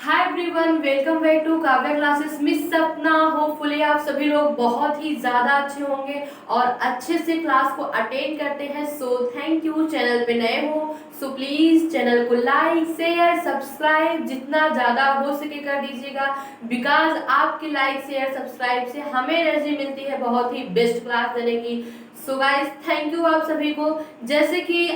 Hi everyone, welcome back to Kavya classes. Miss Sapna, hopefully आप सभी लोग बहुत ही ज़्यादा अच्छे होंगे और अच्छे से क्लास को अटेंड करते हैं। So thank you. चैनल पे नए हो सो प्लीज़ चैनल को लाइक शेयर सब्सक्राइब जितना ज़्यादा हो सके कर दीजिएगा, बिकॉज आपके लाइक शेयर सब्सक्राइब से हमें एनर्जी मिलती है बहुत ही बेस्ट क्लास देने की। सो गाइज थैंक यू आप सभी को। जैसे कि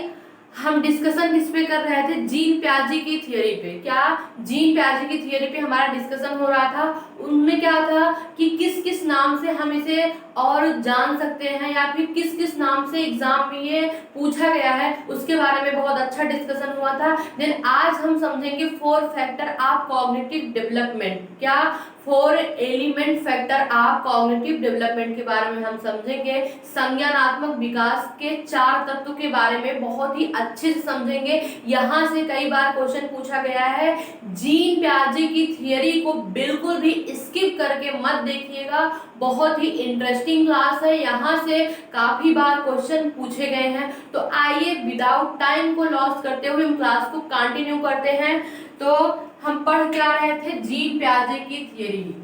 हम डिस्कशन किस पे कर रहे थे, जीन प्याजे की थियरी पे। क्या जीन प्याजे की थियरी पे हमारा डिस्कशन हो रहा था। उनमें क्या था कि किस किस नाम से हम इसे और जान सकते हैं या फिर किस किस नाम से एग्जाम में ये पूछा गया है, उसके बारे में बहुत अच्छा डिस्कशन हुआ था। देन आज हम समझेंगे 4 फैक्टर ऑफ कॉग्निटिव डेवलपमेंट। क्या 4 element factor of cognitive development के बारे में हम समझेंगे। संज्ञानात्मक विकास के 4 तत्व के बारे में बहुत ही अच्छे से समझेंगे। यहाँ से कई बार क्वेश्चन पूछा गया है। जीन प्याजे की थियरी को बिल्कुल भी स्किप करके मत देखिएगा, बहुत ही इंटरेस्टिंग क्लास है। यहाँ से काफी बार क्वेश्चन पूछे गए हैं। तो आइए विदाउट टाइम को लॉस करते हुए हम क्लास को कंटिन्यू करते हैं। तो हम पढ़ क्या रहे थे, जीन प्याजे की थियरी।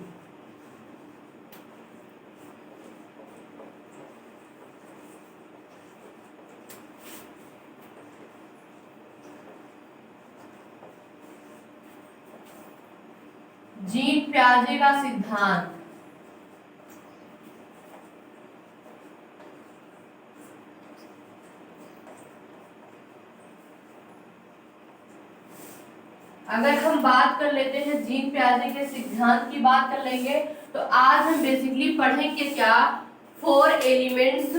जीन प्याजे का सिद्धांत। अगर हम बात कर लेते हैं जीन प्याजे के सिद्धांत की बात कर लेंगे, तो आज हम बेसिकली पढ़ेंगे क्या 4 elements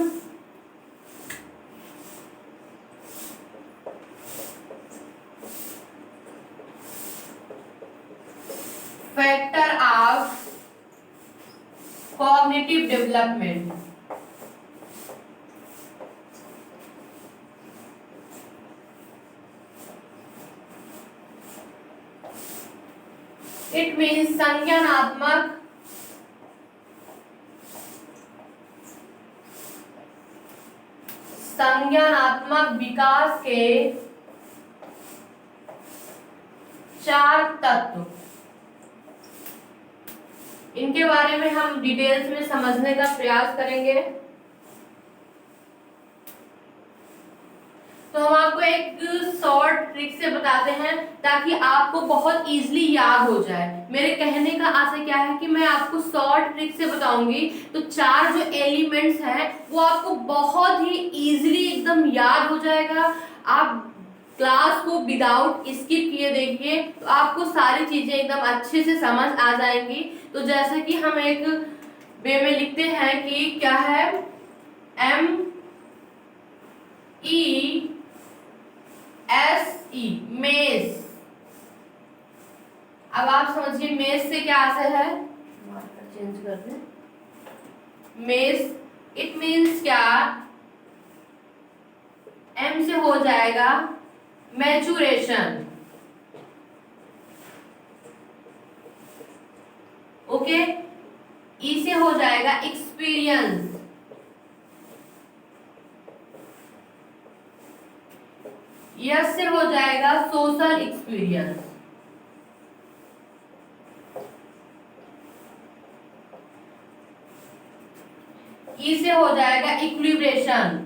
factor of cognitive development. It means संज्ञानात्मक विकास के 4 तत्व। इनके बारे में हम डिटेल्स में समझने का प्रयास करेंगे। तो हम आपको एक शॉर्ट ट्रिक से बताते हैं ताकि आपको बहुत इजीली याद हो जाए। मेरे कहने का आशय क्या है कि मैं आपको शॉर्ट ट्रिक से बताऊंगी, तो 4 जो एलिमेंट्स हैं वो आपको बहुत ही इजीली एकदम याद हो जाएगा। आप क्लास को विदाउट स्किप किए देखिए तो आपको सारी चीजें एकदम अच्छे से समझ आ जाएंगी। तो जैसे कि हम एक वे में लिखते हैं कि क्या है, MESE मेज। अब आप समझिए मेज से क्या आशय है, मार्कर चेंज कर दें। मेज इट मीन्स क्या, M से हो जाएगा मैचुरेशन, ओके। E से हो जाएगा एक्सपीरियंस, S से हो जाएगा सोशल एक्सपीरियंस, E से हो जाएगा इक्विलिब्रेशन,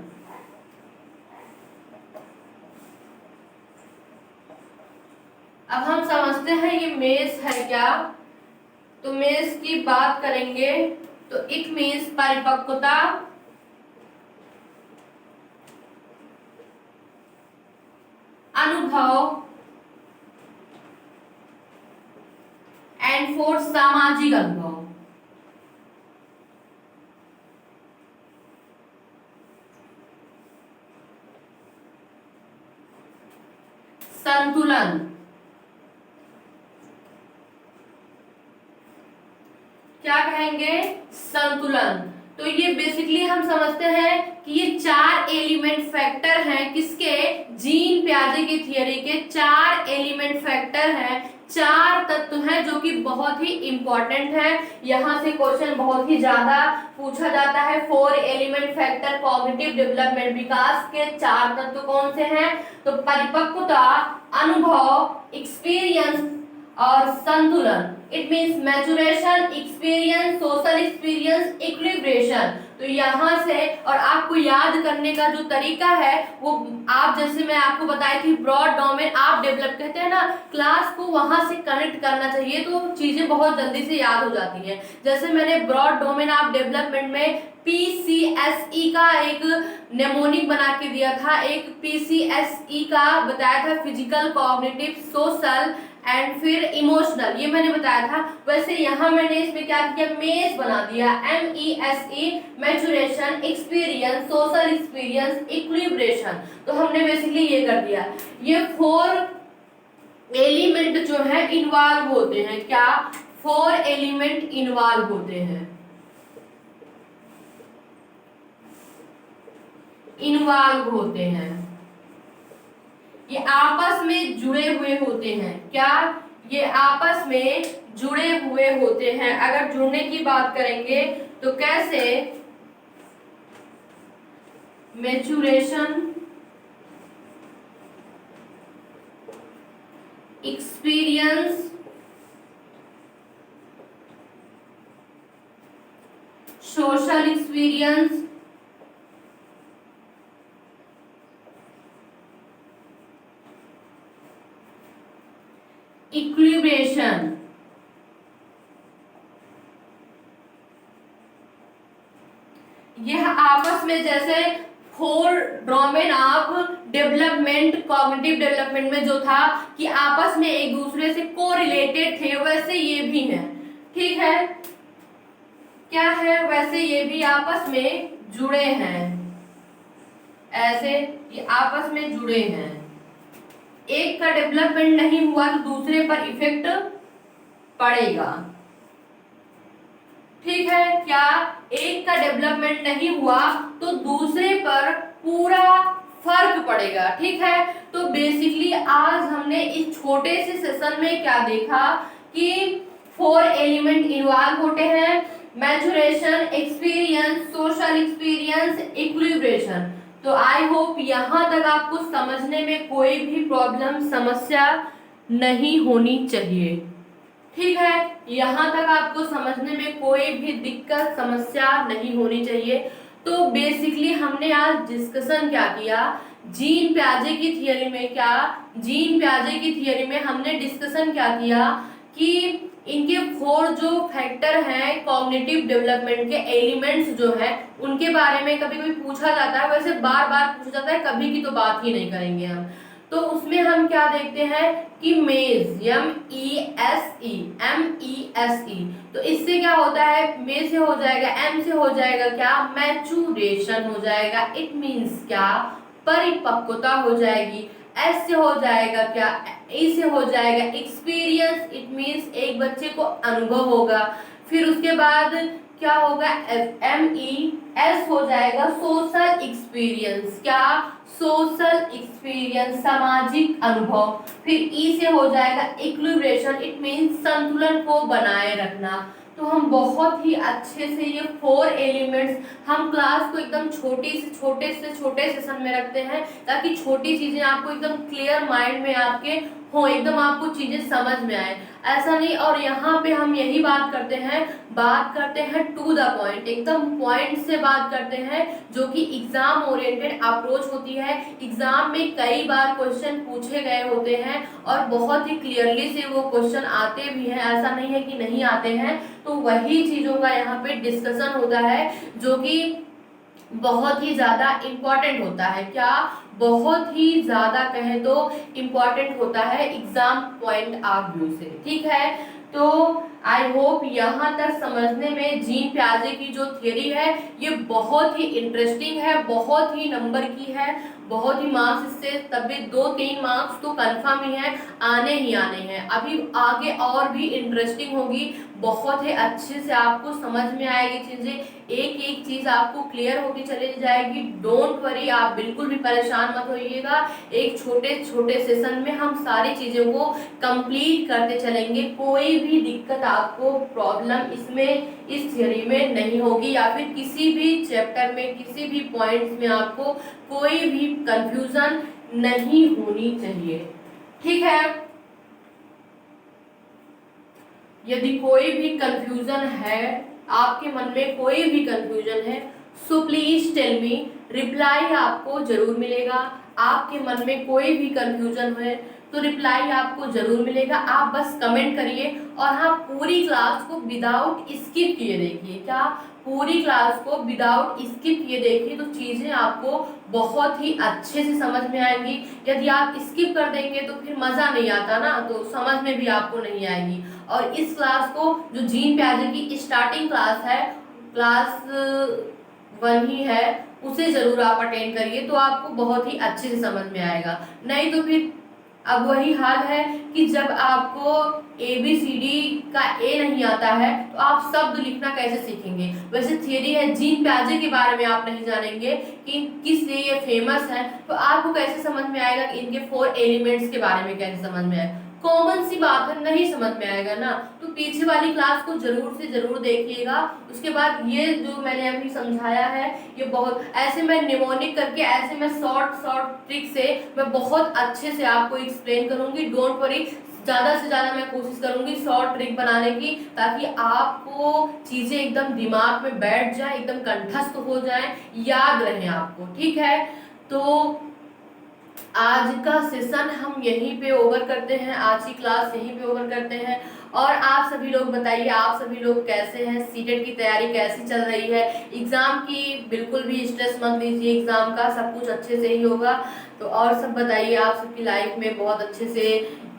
अब हम समझते हैं ये मेज है क्या। तो मेज की बात करेंगे तो इट मीन्स परिपक्वता, अनुभव एंड 4 सामाजिक अनुभव। संतुलन, क्या कहेंगे, संतुलन। तो ये बेसिकली हम समझते हैं कि ये 4 एलिमेंट फैक्टर हैं किसके, जीन प्याजे की थियरी के 4 एलिमेंट फैक्टर हैं, 4 तत्व हैं जो कि बहुत ही इंपॉर्टेंट है। यहाँ से क्वेश्चन बहुत ही ज्यादा पूछा जाता है। 4 एलिमेंट फैक्टर कॉग्निटिव डेवलपमेंट, विकास के 4 तत्व कौन से हैं, तो परिपक्वता, अनुभव, एक्सपीरियंस और संतुलन। It means maturation, experience, social experience, equilibration. तो यहाँ से और आपको याद करने का जो तरीका है वो आप, जैसे मैं आपको बताई थी ब्रॉड डोमेन आप डेवलप, कहते हैं ना क्लास को वहां से कनेक्ट करना चाहिए तो चीजें बहुत जल्दी से याद हो जाती हैं। जैसे मैंने ब्रॉड डोमेन आप डेवलपमेंट में PCSE का एक नेमोनिक बना के दिया था, एक PCSE का बताया था फिजिकल, कॉग्निटिव, सोशल एंड फिर इमोशनल, ये मैंने बताया था। वैसे यहाँ मैंने इसमें क्या किया, मेज बना दिया, MESE, maturation, experience, social experience, equilibration. तो हमने बेसिकली ये कर दिया। ये 4 एलिमेंट जो है इन्वॉल्व होते हैं, क्या 4 एलिमेंट इन्वॉल्व होते हैं, इन्वॉल्व होते हैं, ये आपस में जुड़े हुए होते हैं। क्या ये आपस में जुड़े हुए होते हैं। अगर जुड़ने की बात करेंगे तो कैसे, maturation, experience, social experience, equilibration. यह आपस में, जैसे 4 domain of development, cognitive development में जो था कि आपस में एक दूसरे से कोरिलेटेड थे, वैसे ये भी हैं। ठीक है, क्या है, वैसे ये भी आपस में जुड़े हैं, ऐसे ये आपस में जुड़े हैं। एक का डेवलपमेंट नहीं हुआ तो दूसरे पर इफेक्ट पड़ेगा। ठीक है, क्या एक का डेवलपमेंट नहीं हुआ तो दूसरे पर पूरा फर्क पड़ेगा। ठीक है, तो बेसिकली आज हमने इस छोटे से सेशन में क्या देखा कि 4 एलिमेंट इन्वॉल्व होते हैं, maturation, experience, social experience, equilibration. तो आई होप यहाँ तक आपको समझने में कोई भी प्रॉब्लम, समस्या नहीं होनी चाहिए। ठीक है, यहाँ तक आपको समझने में कोई भी दिक्कत, समस्या नहीं होनी चाहिए। तो बेसिकली हमने आज डिस्कशन क्या किया, जीन पियाजे की थियरी में, क्या जीन पियाजे की थियरी में हमने डिस्कशन क्या किया कि इनके 4 जो फैक्टर हैं कॉग्निटिव डेवलपमेंट के, एलिमेंट्स जो हैं उनके बारे में कभी कभी पूछा जाता है, वैसे बार बार पूछा जाता है, कभी की तो बात ही नहीं करेंगे हम। तो उसमें हम क्या देखते हैं कि मेज, MESE, MESE, तो इससे क्या होता है, मे से हो जाएगा, M से हो जाएगा क्या, मैचुरेशन हो जाएगा, इट मीन्स क्या, परिपक्वता हो जाएगी। S से हो जाएगा क्या, E से हो जाएगा एक्सपीरियंस, इट मीन्स एक बच्चे को अनुभव होगा। फिर उसके बाद क्या होगा, MES हो जाएगा सोशल एक्सपीरियंस, क्या, सोशल एक्सपीरियंस, सामाजिक अनुभव। फिर ई से हो जाएगा इक्विलिब्रेशन, इट मीन्स संतुलन को बनाए रखना। तो हम बहुत ही अच्छे से ये 4 एलिमेंट्स, हम क्लास को एकदम छोटे सेशन में रखते हैं ताकि छोटी चीजें आपको एकदम क्लियर माइंड में आपके हो, एकदम आपको चीजें समझ में आए, ऐसा नहीं। और यहाँ पे हम यही बात करते हैं टू द पॉइंट, एकदम पॉइंट से बात करते हैं, जो कि एग्जाम ओरिएंटेड अप्रोच होती है। एग्जाम में कई बार क्वेश्चन पूछे गए होते हैं और बहुत ही क्लियरली से वो क्वेश्चन आते भी हैं, ऐसा नहीं है कि नहीं आते हैं। तो वही चीजों का यहाँ पे डिस्कशन होता है जो कि बहुत ही ज्यादा इम्पोर्टेंट होता है, क्या, बहुत ही ज्यादा कहें तो इम्पोर्टेंट होता है एग्जाम पॉइंट ऑफ व्यू से। ठीक है, तो आई होप यहाँ तक समझने में जीन पियाजे की जो थियरी है ये बहुत ही इंटरेस्टिंग है, बहुत ही नंबर की है, बहुत ही मार्क्स इससे तभी 2-3 मार्क्स तो कंफर्म ही है, आने ही आने हैं। अभी आगे और भी इंटरेस्टिंग होगी, बहुत ही अच्छे से आपको समझ में आएगी चीजें, एक एक चीज आपको क्लियर होती चली जाएगी। डोंट वरी, आप बिल्कुल भी परेशान मत होइएगा, एक छोटे छोटे सेशन में हम सारी चीजों को कंप्लीट करते चलेंगे, कोई भी दिक्कत आपको, प्रॉब्लम इसमें, इस थियरी में नहीं होगी, या फिर किसी भी चैप्टर में, किसी भी पॉइंट्स में आपको कोई भी कंफ्यूजन नहीं होनी चाहिए। ठीक है, यदि कोई भी कंफ्यूजन है, आपके मन में कोई भी कंफ्यूजन है, so please tell me, reply आपको जरूर मिलेगा। आपके मन में कोई भी कंफ्यूजन है तो रिप्लाई आपको जरूर मिलेगा। आप बस कमेंट करिए और हाँ, पूरी क्लास को विदाउट स्किप किए देखिए। क्या? पूरी क्लास को विदाउट स्किप किए देखिए, तो चीजें आपको बहुत ही अच्छे से समझ में आएंगी। यदि आप स्किप कर देंगे तो फिर मजा नहीं आता ना, तो समझ में भी आपको नहीं आएगी। और इस क्लास को, जो जीन प्याजे की स्टार्टिंग क्लास है, क्लास 1 ही है, उसे जरूर आप अटेंड करिए, तो आपको बहुत ही अच्छे से समझ में आएगा। नहीं तो फिर अब वही हाल है कि जब आपको ABCD का ए नहीं आता है तो आप शब्द लिखना कैसे सीखेंगे। वैसे थियरी है, जीन प्याजे के बारे में आप नहीं जानेंगे कि किस लिए ये फेमस है, तो आपको कैसे समझ में आएगा कि इनके 4 एलिमेंट्स के बारे में कैसे समझ में आए। कॉमन सी बात है, नहीं समझ में आएगा ना। तो पीछे वाली क्लास को जरूर से जरूर देखिएगा। उसके बाद ये जो मैंने अभी समझाया है, ये बहुत ऐसे मैं निमोनिक करके, ऐसे मैं शॉर्ट ट्रिक से मैं बहुत अच्छे से आपको एक्सप्लेन करूंगी। डोंट वरी, ज़्यादा से ज़्यादा मैं कोशिश करूंगी शॉर्ट ट्रिक बनाने की, ताकि आपको चीज़ें एकदम दिमाग में बैठ जाए, एकदम कंठस्थ हो जाए, याद रहे आपको। ठीक है, तो आज का सेशन हम यहीं पे ओवर करते हैं, आज की क्लास यहीं पे ओवर करते हैं। और आप सभी लोग बताइए, आप सभी लोग कैसे हैं? सीटेट की तैयारी कैसी चल रही है? एग्जाम की बिल्कुल भी स्ट्रेस मत लीजिए, एग्जाम का सब कुछ अच्छे से ही होगा। तो और सब बताइए, आप सबकी लाइफ में बहुत अच्छे से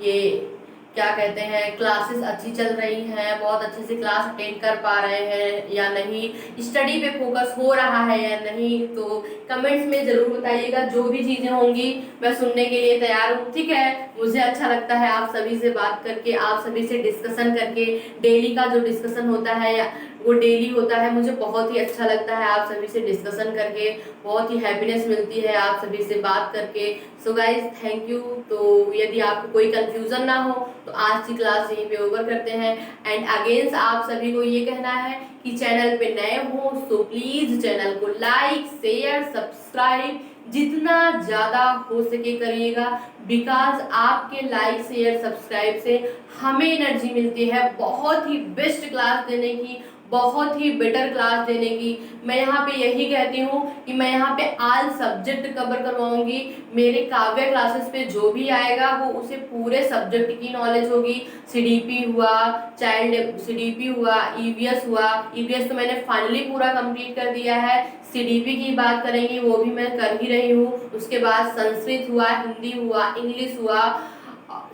ये क्या कहते हैं, क्लासेस अच्छी चल रही हैं, बहुत अच्छे से क्लास अटेंड कर पा रहे हैं या नहीं, स्टडी पे फोकस हो रहा है या नहीं, तो कमेंट्स में जरूर बताइएगा। जो भी चीजें होंगी मैं सुनने के लिए तैयार हूँ। ठीक है, मुझे अच्छा लगता है आप सभी से बात करके, आप सभी से डिस्कशन करके। डेली का जो डिस्कशन होता है या वो डेली होता है, मुझे बहुत ही अच्छा लगता है आप सभी से डिस्कशन करके, बहुत ही हैप्पीनेस मिलती है आप सभी से बात करके। So guys, thank you. तो यदि आपको कोई कंफ्यूजन ना हो तो आज की क्लास यहीं पे ओवर करते हैं। एंड अगेंस्ट आप सभी को ये कहना है कि चैनल पे नए हो तो प्लीज चैनल को लाइक, शेयर, सब्सक्राइब जितना ज़्यादा हो सके करिएगा, बिकॉज आपके लाइक, शेयर, सब्सक्राइब से हमें एनर्जी मिलती है बहुत ही बेस्ट क्लास देने की, बहुत ही बेटर क्लास देने की। मैं यहाँ पे यही कहती हूँ कि मैं यहाँ पे ऑल सब्जेक्ट कवर करवाऊंगी। मेरे काव्य क्लासेस पे जो भी आएगा वो उसे पूरे सब्जेक्ट की नॉलेज होगी। CDP हुआ, चाइल्ड CDP हुआ, EVS हुआ। EVS तो मैंने फाइनली पूरा कंप्लीट कर दिया है। CDP की बात करेंगे, वो भी मैं कर ही रही हूँ। उसके बाद संस्कृत हुआ, हिंदी हुआ, इंग्लिश हुआ,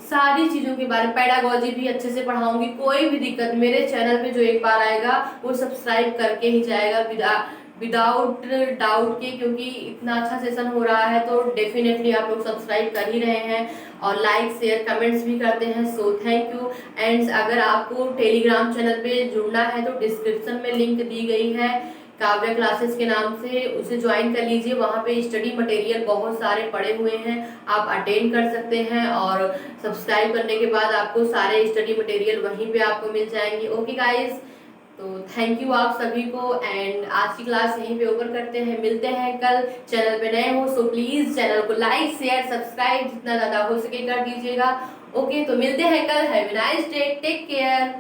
सारी चीज़ों के बारे में, पेडागोजी भी अच्छे से पढ़ाऊंगी। कोई भी दिक्कत, मेरे चैनल पे जो एक बार आएगा वो सब्सक्राइब करके ही जाएगा विदाउट डाउट के, क्योंकि इतना अच्छा सेशन हो रहा है तो डेफिनेटली आप लोग सब्सक्राइब कर ही रहे हैं और लाइक, शेयर, कमेंट्स भी करते हैं। So thank you. एंड अगर आपको टेलीग्राम चैनल पे जुड़ना है तो डिस्क्रिप्शन में लिंक दी गई है काव्य क्लासेस के नाम से, उसे ज्वाइन कर लीजिए। वहाँ पे स्टडी मटेरियल बहुत सारे पड़े हुए हैं, आप अटेंड कर सकते हैं और सब्सक्राइब करने के बाद आपको सारे स्टडी मटेरियल वहीं पे आपको मिल जाएंगे। ओके गाइस, तो थैंक यू आप सभी को। एंड आज की क्लास यहीं पे ओवर करते हैं, मिलते हैं कल। चैनल पे नए हो सो प्लीज चैनल को लाइक, शेयर, सब्सक्राइब जितना ज़्यादा हो सके कर दीजिएगा। ओके, तो मिलते हैं कल। Have a nice day, take care.